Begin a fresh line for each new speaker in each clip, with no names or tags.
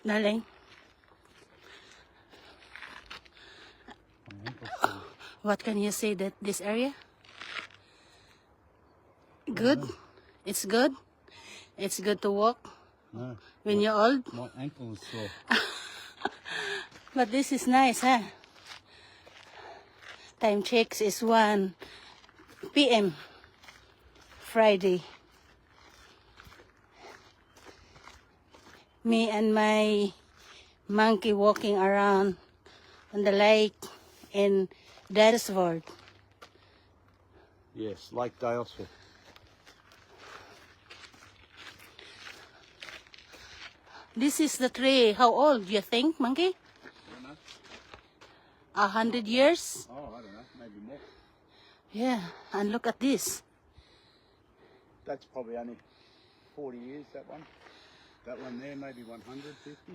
Darling, what can you say that this area? Good? It's good? It's good to walk
No,
when you're old?
my ankle is sore.
But this is nice, huh? Time checks is 1 p.m. Friday. Me and my monkey walking around on the lake in Dalesford.
Yes, Lake Dalesford.
This is the tree. How old do you think, monkey?
I don't know.
100 years?
Oh, I don't know. Maybe more.
Yeah, and look at this.
That's probably only 40 years, that one. That one there, maybe 150.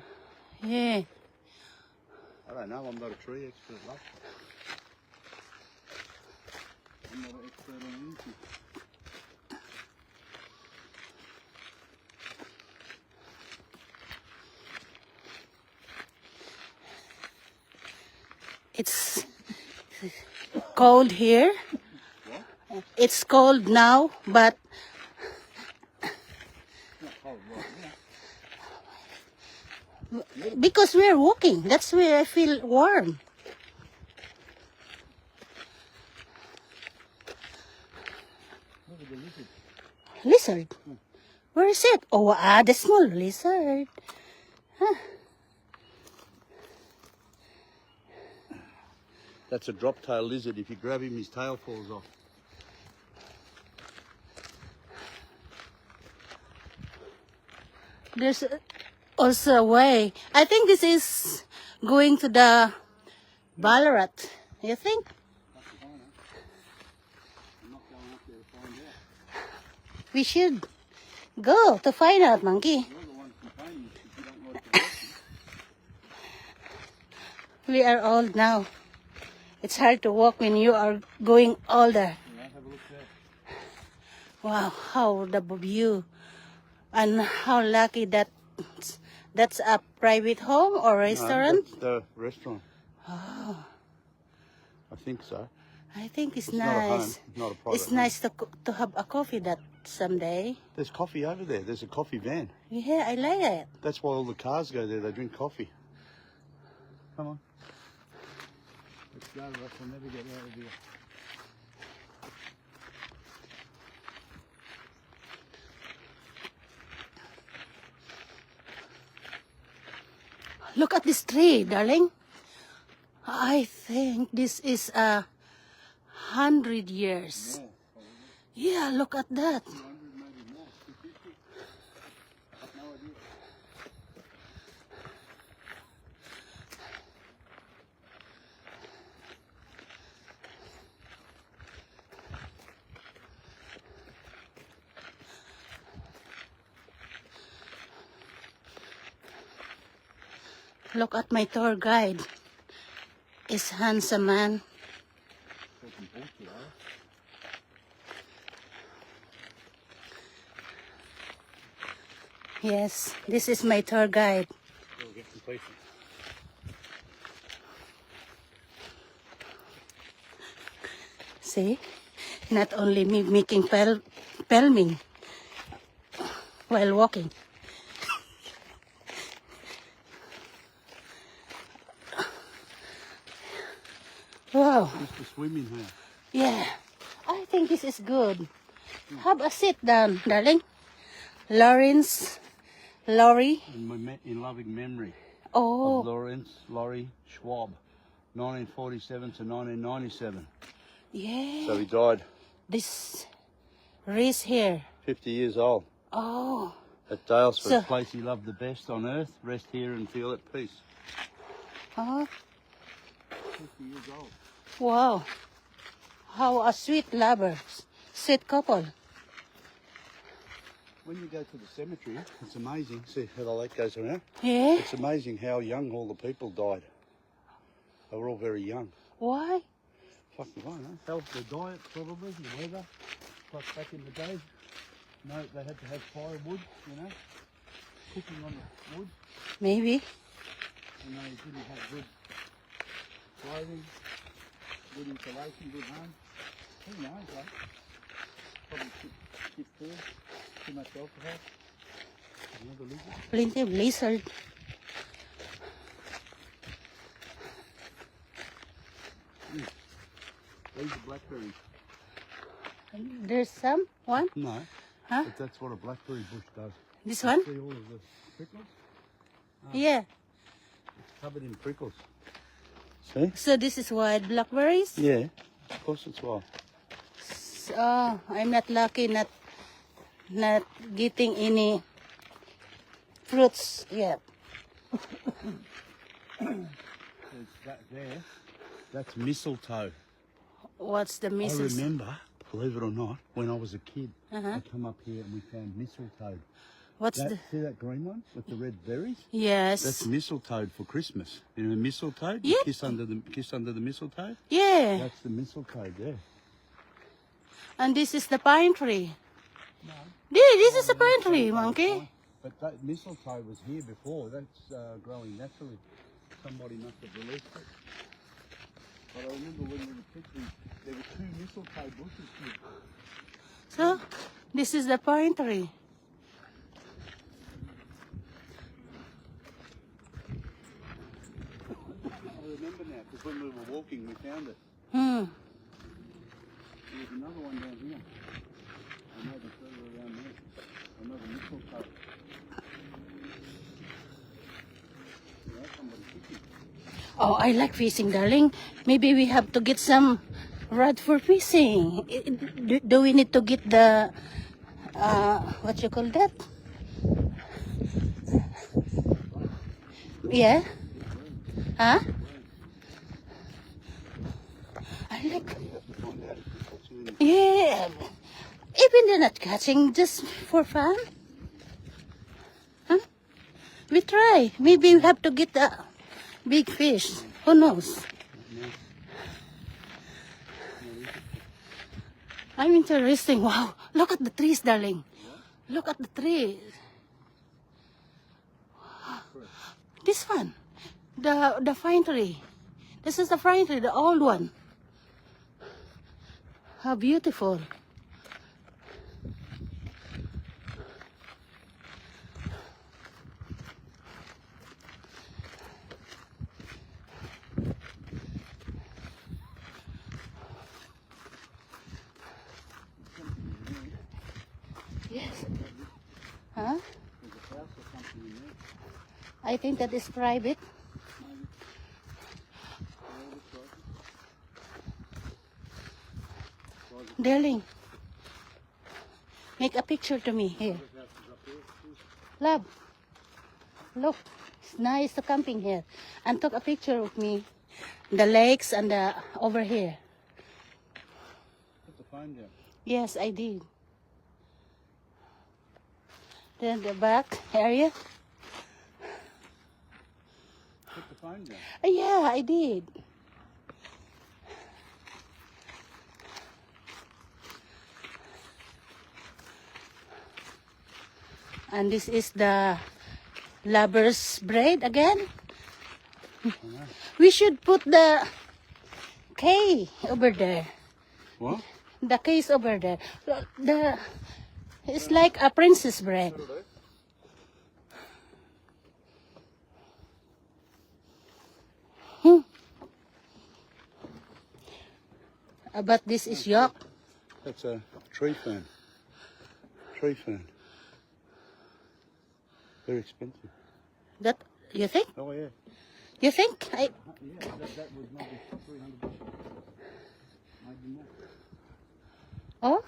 Yeah.
I don't know. I'm not a tree expert, love. I'm not an expert on anything.
It's cold here.
What?
It's cold now, but
Not cold right now.
because we're walking, that's where I feel warm.
Look at the lizard.
Lizard. Where is it? Oh, the small lizard.
That's a drop-tail lizard. If you grab him, his tail falls off.
There's also a way. I think this is going to the Ballarat. You think?
I'm not going up there to find out.
We should go to find out, monkey.
You're the one complaining if you don't like the walking.
We are old now. It's hard to walk when you are going older.
Yeah, have a look there.
Wow, how the view. And how lucky that that's a private home or restaurant?
No, that's the restaurant. Oh. I think so.
I think it's
It's not a home,
nice.
not a private
It's
home.
nice to have a coffee that someday.
There's coffee over there. There's a coffee van.
Yeah, I like it.
That's why all the cars go there. They drink coffee. Come on. Let's go, Russ. We'll never get out of here.
Look at this tree, darling. I think this is 100 years.
More,
Yeah, look at that.
200, maybe more. 250. I've no idea.
Look at my tour guide. Is handsome man.
Talking bullshit, eh?
Yes, this is my tour guide.
We'll get some pieces.
See? Not only me making filming while walking. Wow.
Just to swim in here.
Yeah. I think this is good. Have a sit down, darling. Laurie.
In loving memory
Oh,
of Lawrence Laurie Schwab, 1947 to 1997.
yeah.
So he died
This race here.
50 years old.
Oh,
At Dalesford,
So-
the place he loved the best on earth. Rest here and feel at peace.
oh,
50 years old.
wow. How a sweet lovers, sweet couple.
When you go to the cemetery, it's amazing. See how the lake goes around?
Yeah.
It's amazing how young all the people died. They were all very young.
Why?
Fucking I don't know. Health, their diet probably, the weather. Like back in the day. No, they had to have firewood, you know. cooking on the wood,
Maybe.
and they didn't have good clothing, good insulation, good home. Who knows, eh? Probably shit food, too much alcohol. Another lizard.
Plenty of lizard.
These are blackberries.
There's some one.
No,
Huh?
but that's what a blackberry bush does.
This one?
See all of the prickles?
Yeah.
It's covered in prickles. See?
So this is wild blackberries.
Yeah, of course it's wild.
Oh, I'm not lucky not getting any fruits yet.
There's that there. That's mistletoe.
What's the
I
missus?
remember, believe it or not, when I was a kid,
Uh-huh.
I come up here and we found mistletoe.
What's the?
See that green one with the red berries?
Yes.
That's mistletoe for Christmas. You know mistletoe?
Yeah.
You kiss under the mistletoe?
Yeah.
That's the mistletoe there.
And this is the pine tree. Yeah, this is the pine tree, monkey.
But that mistletoe was here before. That's growing naturally. Somebody must have released it. But I remember when we were kids, there were 2 mistletoe bushes here.
So, this is the pine tree.
I remember now, because when we were walking, we found it.
Hmm.
There's another one down here. I know the further around there. Another mistletoe. Yeah, somebody fishing.
Oh, I like fishing, darling. Maybe we have to get some rod for fishing. Do we need to get the, what you call that? Yeah? Huh? I like,
Find out if it's catching any.
yeah. Even they're not catching, just for fun. Huh? We try. Maybe we have to get the big fish. Who knows? I'm interesting. Wow. Look at the trees, darling. Look at the trees. This one. The pine tree. This is the pine tree, the old one. How beautiful. Yes. Huh?
There's a house or something in there.
I think that is private. Darling, make a picture to me here. Love, look, it's nice to camping here. And took a picture of me, the lakes and the over here.
Put the phone down.
Yes, I did. Then the back area.
Put the phone down.
Yeah, I did. And this is the lover's braid again. We should put the K over there.
What?
The K is over there. It's like a princess braid. But this is yoke.
That's a tree fern. Tree fern. Very expensive.
That you think?
Oh yeah.
You think?
Yeah, that was maybe $300. Maybe more.
Oh?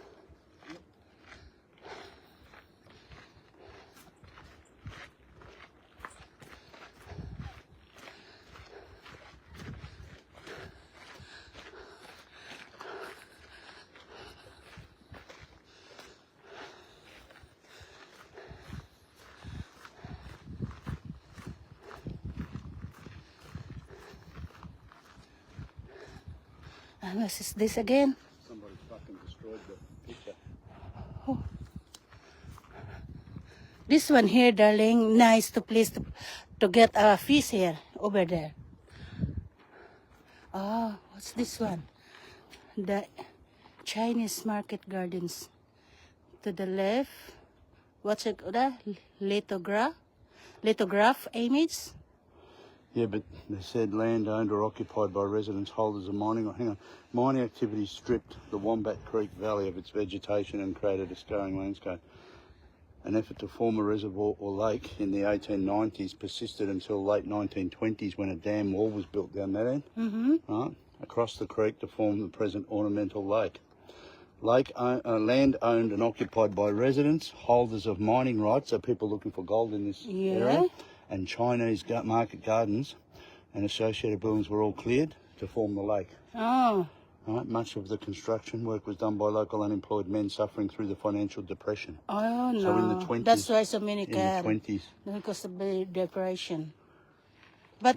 And what is this again?
Somebody fucking destroyed the picture.
This one here, darling, nice to place to get a fish here, over there. Oh, what's this one? The Chinese market gardens. To the left, what's it called? Lithograph image?
Yeah, but they said land owned or occupied by residents, holders of mining. Hang on. Mining activities stripped the Wombat Creek Valley of its vegetation and created a scarring landscape. An effort to form a reservoir or lake in the 1890s persisted until late 1920s when a dam wall was built down that end, right, across the creek to form the present ornamental lake. Land owned and occupied by residents, holders of mining rights, so people looking for gold in this area, and Chinese market gardens and associated buildings were all cleared to form the lake.
Oh,
Right, much of the construction work was done by local unemployed men suffering through the financial depression.
oh no.
So in the 20s,
that's why so many
in the
can.
20s.
Because of the depression. But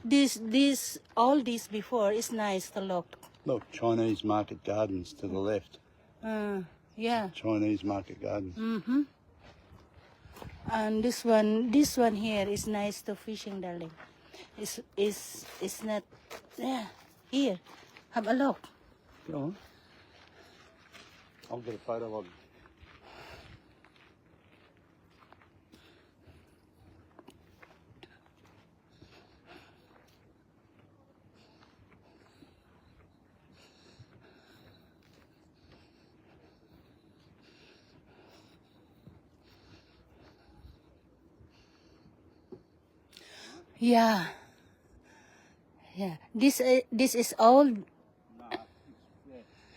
all this before is nice to look.
Look, Chinese market gardens to the left.
Yeah.
Chinese market gardens.
And this one here is nice to fishing, darling. It's not. Yeah. Here, have a look.
Go on. I'll get a photo of it.
Yeah. Yeah. This is old.
Yeah,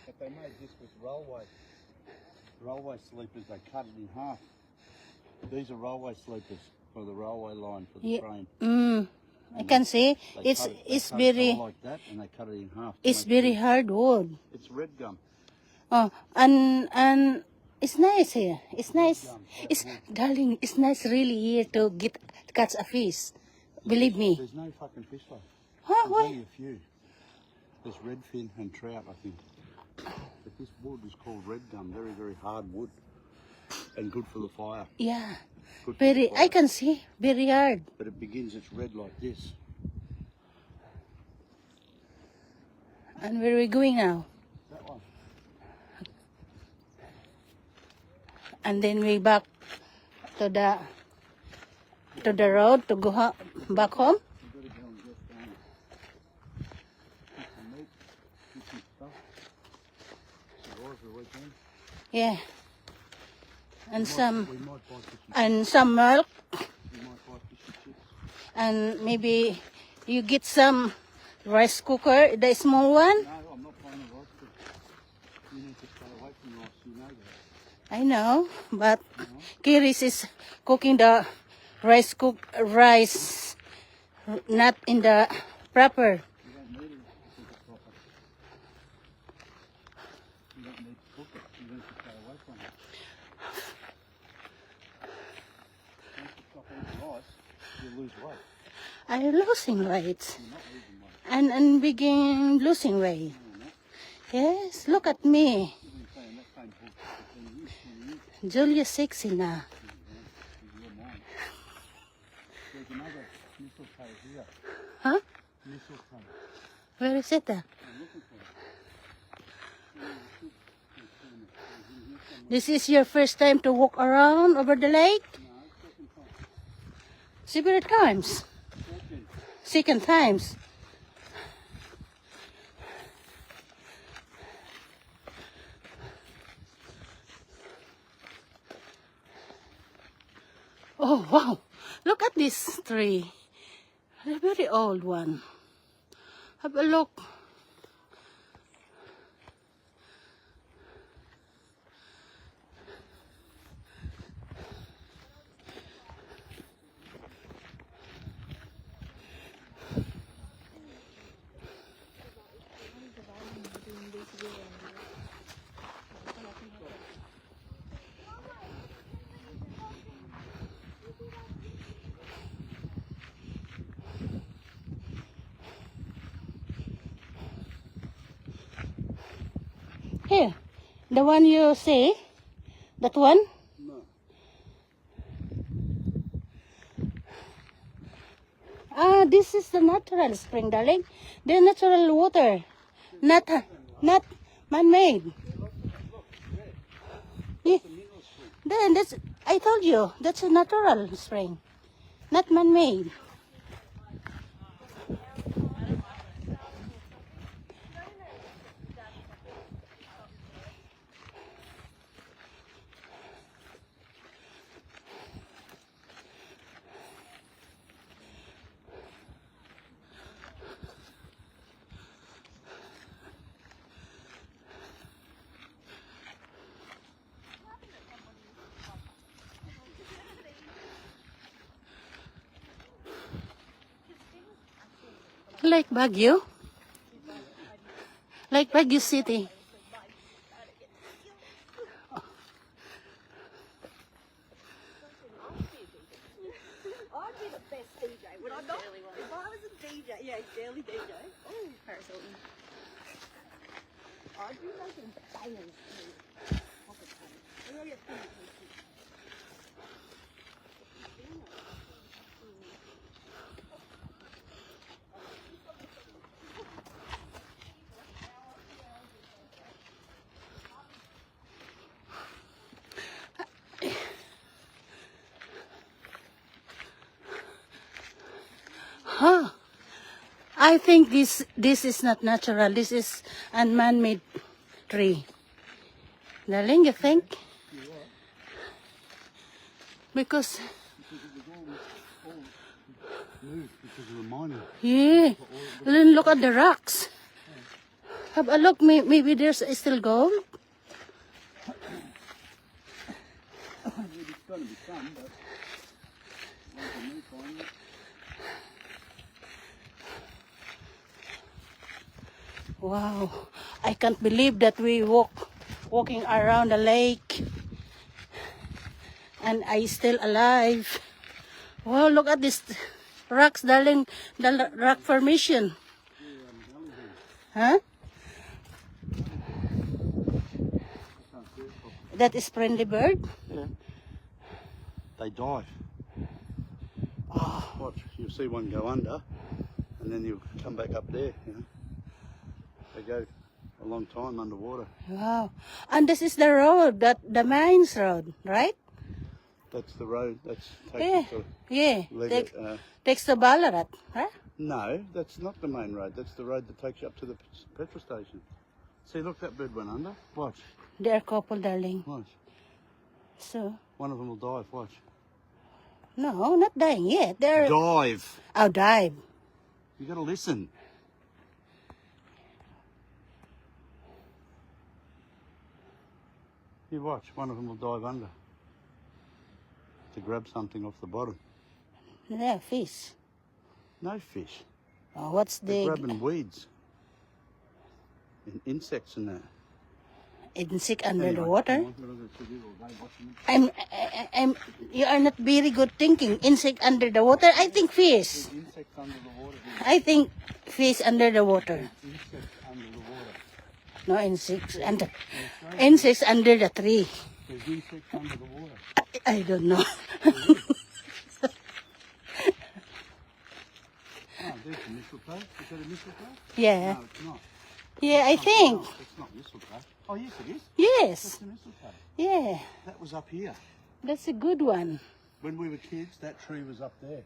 but they made this with railway sleepers. They cut it in half. These are railway sleepers for the railway line for the train.
I can see
They
it's
cut it
very
all like that, and they cut it in half. to
it's
make
very
this.
hard wood.
It's red gum.
Oh, and it's nice here. It's nice. It's darling. It's nice really here to catch a fish. Believe me.
There's no fucking fish though.
Huh?
There's
Why?
only a few. There's redfin and trout, I think. But this wood is called red gum. Very, very hard wood, and good for the fire.
Yeah.
Good for the
Very.
fire.
I can see. Very hard.
But it begins. It's red like this.
And where are we going now?
That one.
And then we back to the road to go back home.
You better go and get some meat, get some stuff. Survive for the weekend.
Yeah. And some
We might buy fish and
and some milk,
we might buy fish and chips.
and maybe you get some rice cooker, the small one.
No, I'm not buying a rice cooker. You need to stay away from rice. You know that.
I know, but Kiris is cooking the rice not in the proper.
You don't need it to cook it proper. You don't need to cook it. You need to stay away from it. Once you stop eating rice, you lose weight.
I'm losing weight,
You're not losing weight.
and begin losing weight. Yes, look at me,
You've been saying that same book for 10 years, 20 years.
Julia sexy na.
Is your mind. There's another mistletoe here.
Huh?
Mistletoe.
Where is it?
I'm looking for it.
This is your first time to walk around over the lake?
No, second time.
Several times.
Second.
Second times. Oh wow! Look at this tree. A very old one. Have a look. Here, the one you see, that one.
No.
This is the natural spring, darling. The natural water, not man-made. Yeah. Then that's, I told you, that's a natural spring, not man-made. Like Baguio? Like Baguio City.
I'd be the best DJ, would I not? If I was a DJ, yeah, daily DJ. Oh, Paris Hilton. I'd be making bangers too. Pocket change. I'm gonna get food.
Huh. I think this is not natural. This is a man-made tree. Darling, you think? Because,
Moved because of the mining.
yeah, then look at the rocks. Have a look, maybe there's still gold.
Maybe it's going to be some, but once you move on it.
Wow, I can't believe that we walking around the lake and I still alive. Wow, look at this rocks, darling, the rock formation. Huh? That is friendly bird?
Yeah. They dive.
Oh,
Watch, you'll see one go under, and then you'll come back up there, you know. They go a long time underwater.
wow. And this is the road, the mines road, right?
That's the road, that's
Yeah,
takes you to
yeah.
Leggett,
Takes to Ballarat, huh?
no, that's not the main road, that's the road that takes you up to the petrol station. See, look, that bird went under. Watch,
They're couple, darling.
watch.
So,
One of them will dive, watch.
no, not dying yet. They're,
Dive!
oh, dive.
You gotta listen. You watch, one of them will dive under to grab something off the bottom.
Yeah, fish.
No fish.
Oh, what's
They're
the
grabbing weeds and insects and that.
insect under the
Anyway,
water?
come on, we're not gonna sit here all day watching them.
I'm, you are not very good thinking. Insect under the water? I think fish.
There's insects under the water.
I think fish under the water.
There's insects under the water.
No insects under the tree.
There's insects under the water.
I don't know.
Oh, there's a mistletoe. Is that a mistletoe?
Yeah.
No, it's not.
Yeah, I think.
No, it's not mistletoe. Oh, yes, it is.
Yes.
That's a mistletoe.
Yeah.
That was up here.
That's a good one.
When we were kids, that tree was up there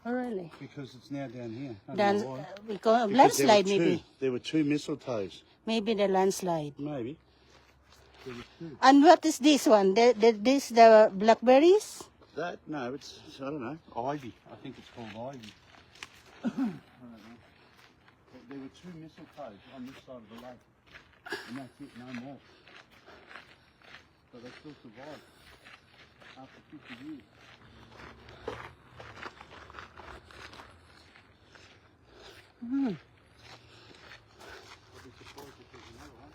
Oh, really?
because it's now down here. I don't
Then,
know why.
because
Because
landslide
there were two.
maybe.
There were two mistletoes.
Maybe the landslide.
Maybe. There were two.
And what is this one? This the blackberries?
That, no, it's, I don't know, ivy. I think it's called ivy. I don't know. But there were two mistletoes on this side of the lake. And that's it, no more. So they still survived after 50 years.
Hmm.
I'll be surprised if there's another one.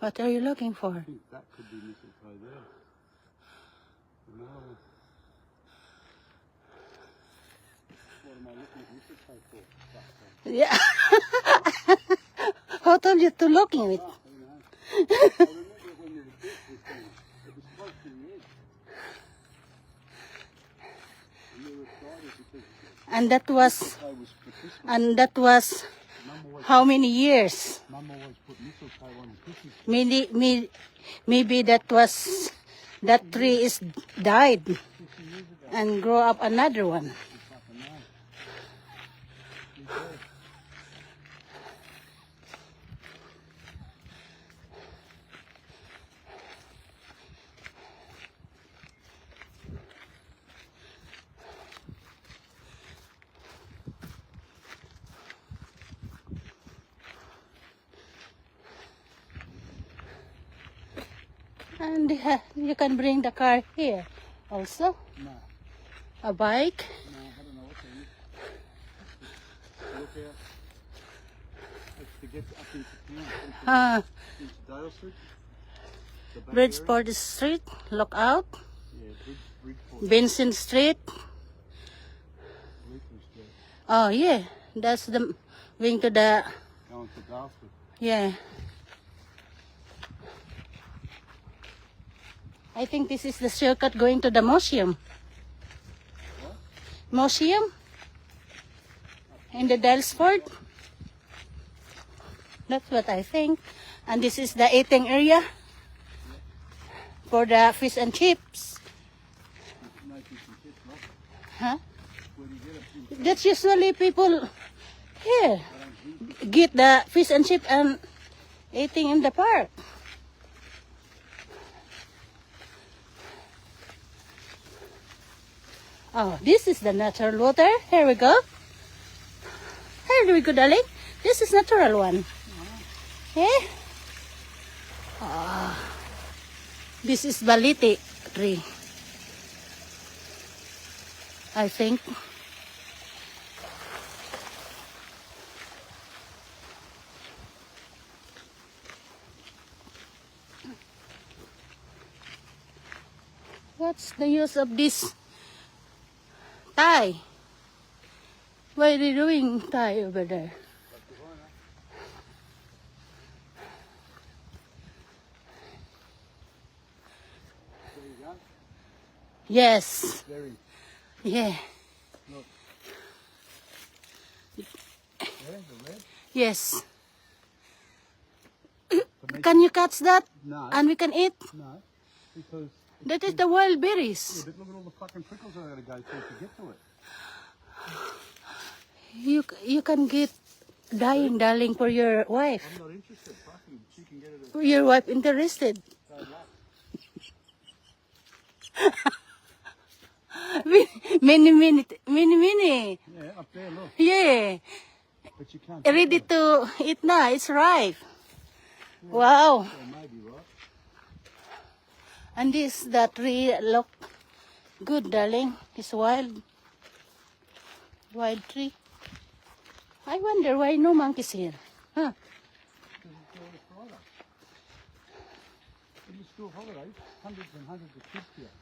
What are you looking for?
I think that could be mistletoe there. Another one. What am I looking at mistletoe for?
Yeah. Who told you to looking with?
Oh, who knows? I remember
And that was,
Mistletoe was for Christmas.
and that was
Mum always,
how many years?
Mum always put mistletoe on the Christmas tree.
Maybe that tree is died
50 years ago.
and grow up another one.
You fucking know. He said.
And you can bring the car here also.
No,
A bike.
no, I don't know what they use. Look out. It's to get up into town, into Dale Street. The back area.
Bridgeport Street, Lookout.
Yeah, Bridgeport.
Vincent Street.
Lincoln Street.
Oh yeah, that's the wing to the,
Going to Dartford.
yeah. I think this is the shortcut going to the museum.
What?
Museum? In the Dalesford? That's what I think. And this is the eating area for the fish and chips.
No fish and chips, no.
Huh?
Where do you get it?
That's usually people here get the fish and chip and eating in the park. Oh, this is the natural water. Here we go. Here we go, darling. This is natural one. Yeah. Ah, this is baliti tree, I think. What's the use of this tie? Why are they doing tie over there?
There you go.
Yes.
Very.
Yeah.
Look. There, the red.
Yes.
To make
Can you catch that?
No,
And we can eat?
no, because
That is the wild
yeah,
berries.
but look at all the fucking prickles I gotta go through to get to it.
You can get dying, darling, for your wife.
I'm not interested. Fucking, she can get it
For your wife interested.
at so much.
Mini.
Yeah, up there, look.
Yeah.
But you can't.
Ready to eat now. It's ripe. Wow.
Yeah, maybe, right?
And this, the tree, look good, darling. It's wild. Wild tree. I wonder why no monkeys here. Huh?
Because it's all the Friday. In the school holidays, hundreds and hundreds of kids here.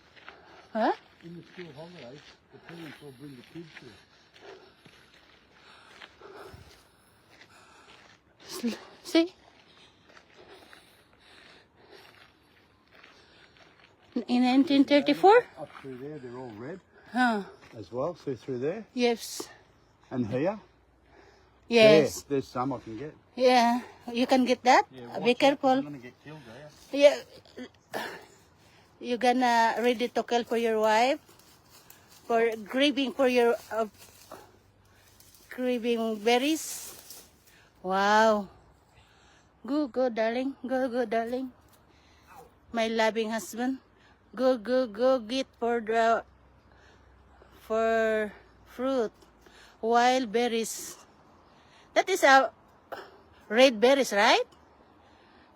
Huh?
In the school holidays, the parents will bring the kids here.
See? In 1934?
Up through there, they're all red
Huh.
as well. See through there?
Yes.
And here?
Yes.
There, there's some I can get.
Yeah. You can get that? Be careful.
I'm going to get killed there.
Yeah. You gonna ready to kill for your wife? For grieving for your grieving berries? Wow. Go, darling. Go, darling. My loving husband. Go, get for the fruit. Wild berries. That is a red berries, right?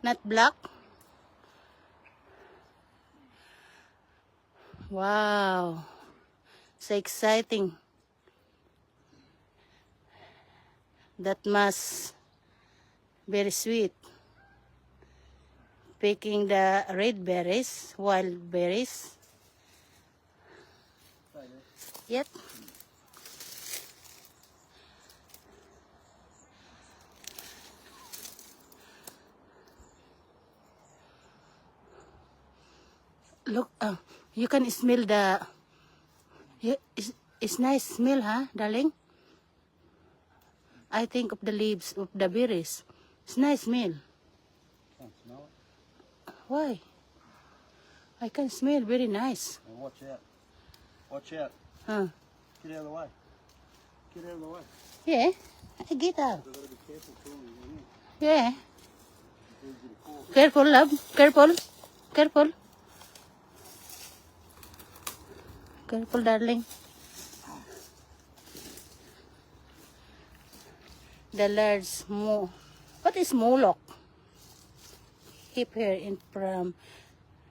Not black. Wow. So exciting. That must very sweet. Picking the red berries, wild berries. Yep. Look, you can smell the. It's nice smell, huh, darling? I think of the leaves of the berries. It's nice smell.
Can't smell it.
Why? I can smell very nice.
Well, watch out. Watch out.
Huh?
Get out of the way. Get out of the way.
Yeah, I get out.
You've got to be careful crawling in here.
Yeah.
It's easy to fall.
Careful, love. Careful. Careful. Careful, darling. The large what is Moloch? Keep here in from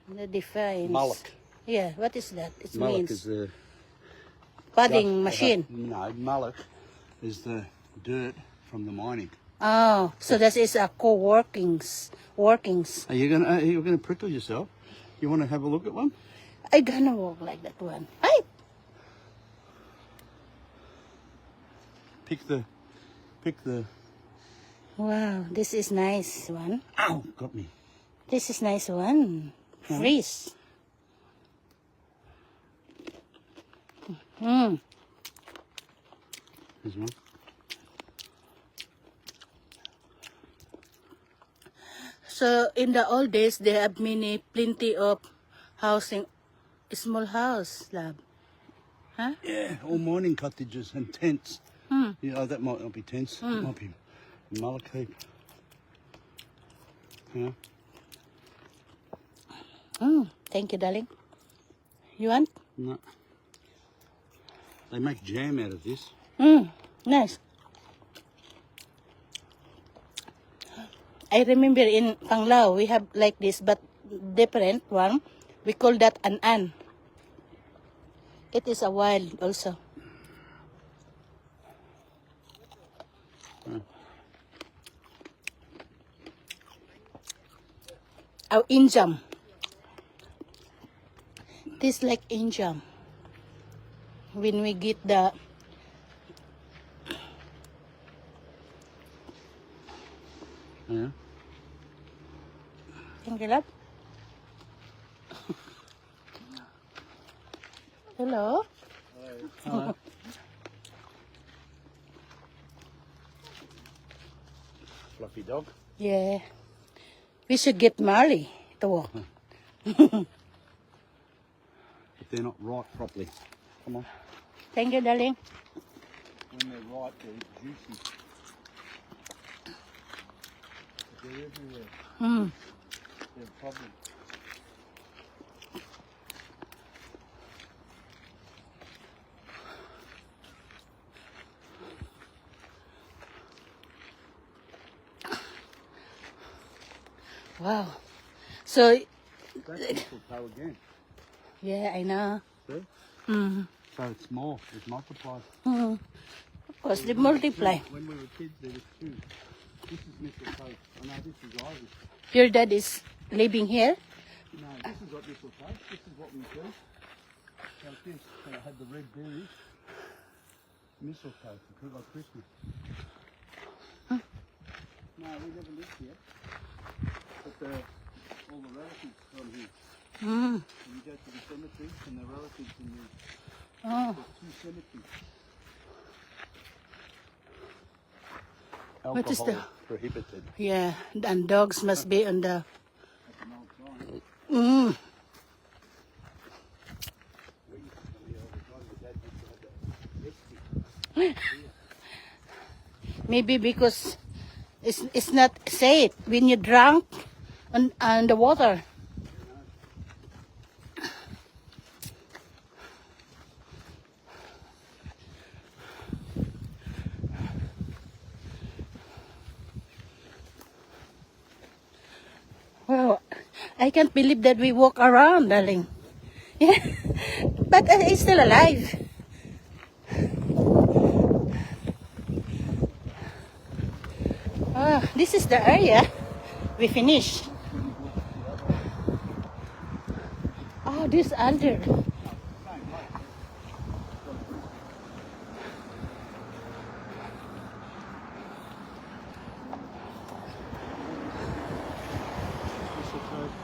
the defines.
Mullock.
Yeah, what is that? It
Mullock
means
is the
pudding machine.
No, mullock is the dirt from the mining.
Oh, so this is a workings.
Are you gonna prickle yourself? You want to have a look at one?
I gonna walk like that one. Hey,
Pick the.
wow, this is nice one.
Ow! Got me.
This is nice one. Freeze. Mm.
There's one.
So in the old days, they have plenty of housing, small house, love. Huh?
Yeah, all mining cottages and tents.
Hmm.
Yeah, oh, that might not be tents. It might be mullock heap. Yeah.
Thank you, darling. You want?
No. They make jam out of this.
Nice. I remember in Panglao, we have like this, but different one. We call that an. It is a wild also. Oh, injam. This like injam. When we get the
Yeah.
Thank you, love. Hello.
Hello. Fluffy dog.
Yeah. We should get Marley to walk.
If they're not ripe properly. Come on.
Thank you, darling.
When they're ripe, they're juicy. But they're everywhere. They're a problem.
Wow. So,
That's mistletoe again.
yeah, I know.
See?
Mm.
So it's more. It's multiplied.
Of course, they multiply.
When we were kids, there was two. This is mistletoe. Oh no, this is ivy.
Your dad is living here?
No, this is what mistletoe. This is what we do. Like this. So I had the red berries. Mistletoe for like Christmas. No, we never lived here. But all the relatives from here.
Mm.
And you go to the cemetery and the relatives in there.
Oh.
There's two cemeteries.
What is
Alcohol prohibited.
Yeah, and dogs must be on the...
That's an old sign.
Mm. Maybe because it's not safe when you drunk on the water. Wow, I can't believe that we walk around, darling. Yeah, but it's still alive. Ah, this is the area we finished. Oh, this alder.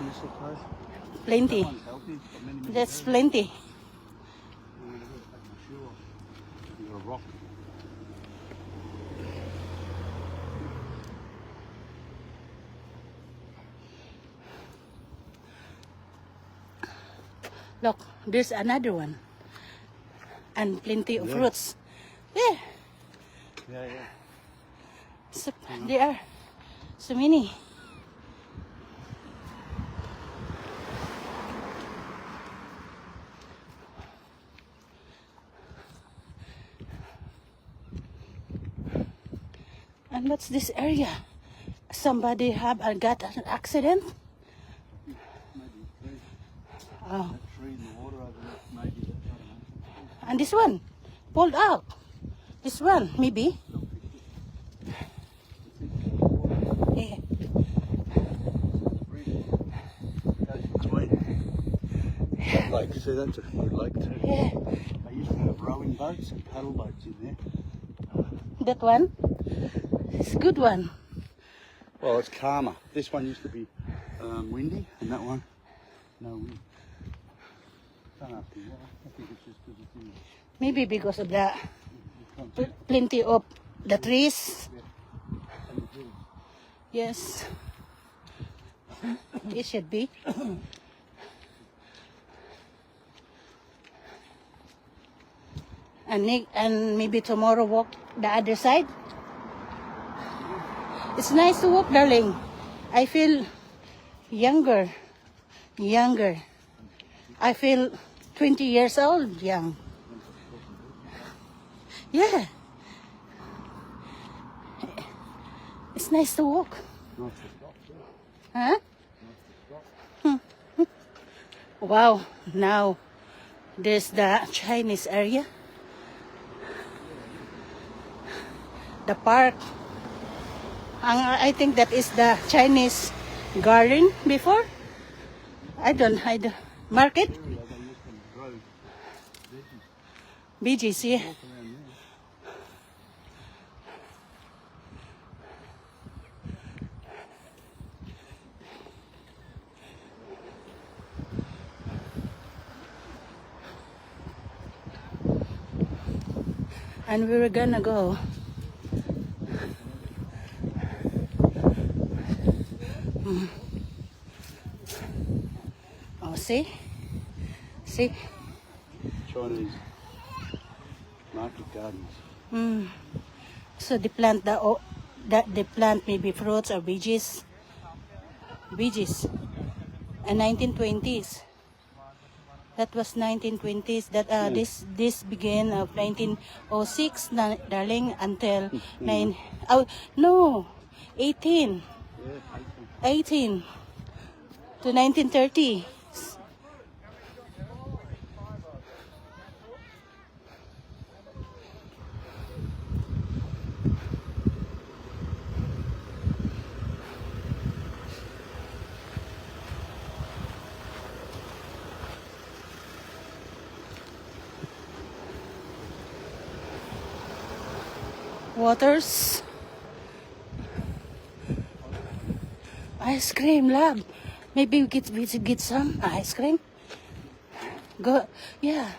Mistletoe.
Plenty.
One's healthy, but many
That's plenty.
I'm going to take my shoe off.
Look, there's another one. And plenty of
Yeah.
fruits. Yeah.
Yeah, yeah.
So, there are so many. And what's this area? Somebody got an accident?
Maybe a tree.
Oh.
That tree in the water over there. Maybe that. I don't know.
And this one pulled out. This one, maybe. Yeah.
Like, see, that's a good lake too.
Yeah.
They used to have rowing boats and paddle boats in there.
That one. It's a good one.
Well, it's calmer. This one used to be windy, and that one, no wind. Don't ask me why. I think it's just because it's in
Maybe because of the
the
plenty of the trees.
and the hills.
Yes. It should be. And maybe tomorrow walk the other side. It's nice to walk, darling. I feel younger. I feel 20 years old, young. Yeah. It's nice to walk.
Nice to stop, too.
Huh?
Nice to stop.
Wow. Now there's the Chinese area. The park. I think that is the Chinese garden before. I don't. Market?
Area they used to grow veggies.
BG's, yeah.
Walk around there.
And we were gonna go. Oh, see? See?
Chinese market gardens.
So they plant they plant maybe fruits or veggies. Veggies. And 1920s. That was 1920s. That this began of 1906, darling, until 18.
Yeah,
18 to 1930. Waters. Ice cream, love. Maybe we get some ice cream. Go, yeah.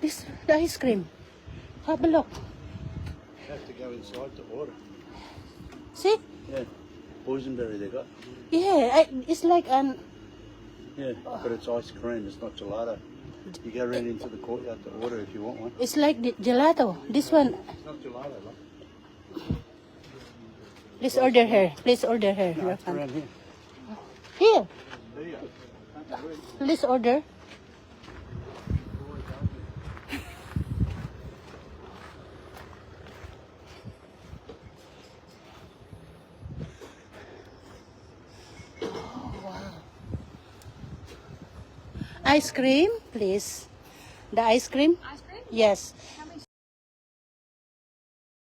This the ice cream. Have a look.
You have to go inside to order.
See?
Yeah, boysenberry they got.
Yeah, it's like an.
Yeah, but it's ice cream, it's not gelato. You go around into the courtyard to order if you want one.
It's like the gelato. This one.
It's not gelato, like.
Please order her. Please order her.
No, it's around here.
Here.
There you go.
Please order. Oh, wow. Ice cream, please. The ice cream?
Ice cream?
Yes.
How